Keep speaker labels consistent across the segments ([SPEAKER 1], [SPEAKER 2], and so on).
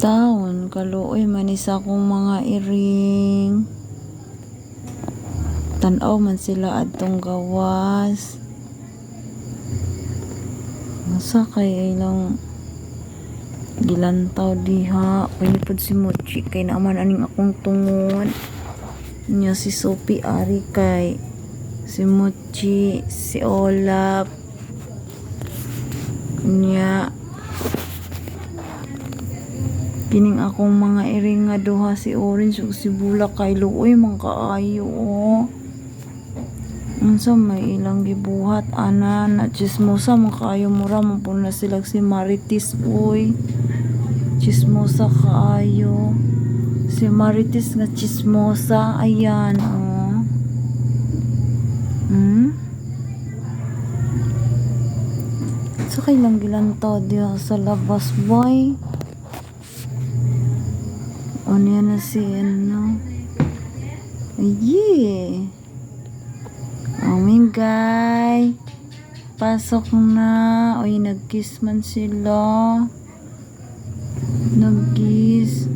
[SPEAKER 1] Taon kaluoy manis akong mga iring. Tanaw man sila adtong gawas. Masa kay ilang gilantaw diha. Pinipod si Mochi kay naaman aning akong tungod. Nya si Sophie ari kay si Mochi, si Olap. Nya kining akong mga iring nga duha si Orange ug si Bulak kay luoy man kaayo oh. Unsa may ilang gibuhat ana na chismosa man kaayo mura man pud na sila si Marites uy. Chismosa kaayo. Si Marites nga chismosa ayan oh. So kay lang gilantaw diha sa labas boy. Ano yan na si ano? Aye. Oh Mingay. Pasok na. Uy, nag-kiss man sila. Nag-kiss.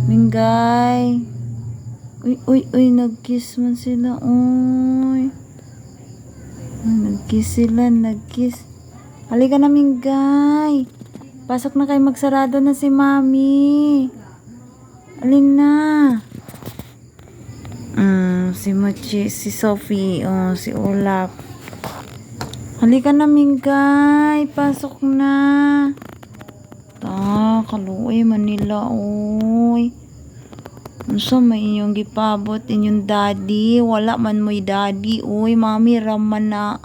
[SPEAKER 1] Mingay. Uy, nag-kiss man sila. Uy. Nag-kiss sila, nag-kiss. Halika na Mingay. Pasok na kayo, magsarado na si Mami. Alin na? Si Mochi, si Sophie, si Olap. Halika na Mingay, pasok na. Kaluoy Manila, oy. Unsa may inyong gipabot inyong daddy? Wala man mo'y daddy, oy. Mami raman na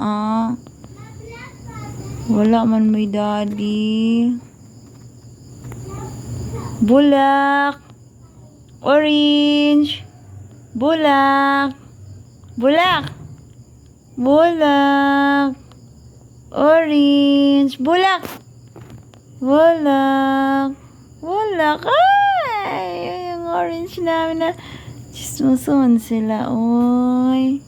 [SPEAKER 1] Wala man mo'y daddy. Bulak. Orange. Bulak. Bulak. Bulak. Orange. Bulak. Bulak. Bulak. Ay, yung orange namin na chismoson sila, oy.